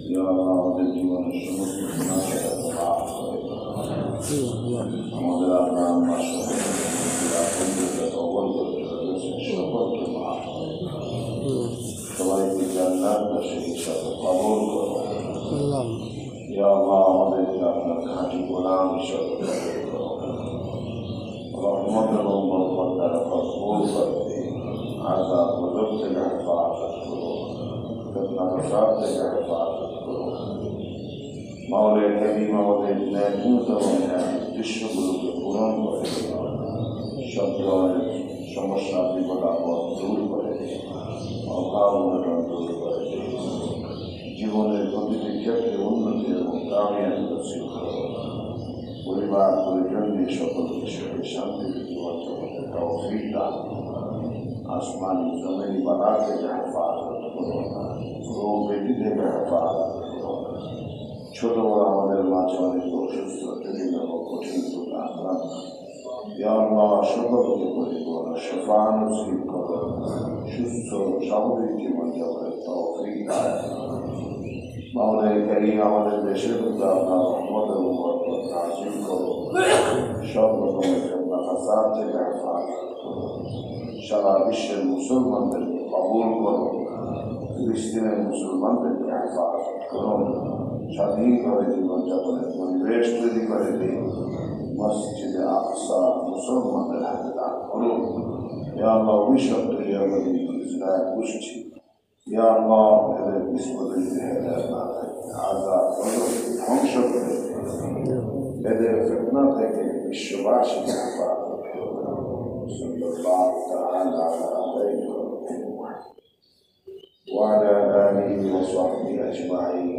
ইয়া আল্লাহ আমাদের জীবনের সমস্ত গুনাহকে মাফ করে দাও। আমাদের আব্বা আম্মার সাথে বন্ধুকে কবল করে রয়েছে সকলকে মাফ করে দাও। সবাইকে জান্নাতের সাথে কবল করো। ইয়া আল্লাহ আমাদেরকে আপনার খাঁটি গোলাম হিসাবে কবল করো। রহমত এবং বরকত দ্বারা ভরপুর করে দিন। আযাব গজব থেকে হেফাজত করো, ফিতনা ফাসাদ থেকে হেফাজত করো। মাওলা কারীম আমাদের ন্যায়পূর্ণ এবং উদ্দেশ্যগুলোকে পূরণ করে দিন। সব ধরনের সমস্যা বিপদ আপদ দূর করে দিন, অভাব অনটন দূর করে দিন। জীবনের প্রতিটি ক্ষেত্রে উন্নতি এবং কামিয়াবি নসিব করো। পরিবার পরিজন নিয়ে সকল বিষয়ে শান্তির জীবনযাপনের তৌফিক দান করো। আসমানি জমিনি বালা থেকে হেফাজত করো, রোগ ব্যাধি থেকে হেফাজত করো। ছোট বড় আমাদের মাঝে অনেক অসুস্থ জটিল এবং কঠিন রোগ আক্রান্ত, ইয়া আল্লাহ সকলকে পরিপূর্ণ শিফা নসিব করো। সুস্থ স্বাভাবিক জীবনযাপনের তৌফিক দান করো। মাওলা কারীম আমাদের দেশের প্রতি আপনার রহমত এবং বরকত নাযিল করো। সব রকমের ফিতনা ফাসাদ থেকে হেফাজত করো। সারা বিশ্বের মুসলমানদেরকে কবুল করো। ফিলিস্তিনের মুসলমানদেরকে হেফাজত করো। স্বাধীনভাবে জীবনযাপনের পরিবেশ তৈরি করে দিন। মসজিদে আকসা মুসলমানদের হাতে দান করো। ইয়া আল্লাহ অভিশপ্ত ইয়াহুদী ইসরায়েল গোষ্ঠী, ইয়া আল্লাহ এদের বিস্ফোরিত হেদায়েত না থাকে আযাব গজব ধ্বংস করে এদের ফিতনা থেকে বিশ্ববাসীকে হেফাজত করো। সাল্লাল্লাহু তাআলা আলাইহি ওয়া আলা আলিহি ওয়া সাহবিহি আজমাইন।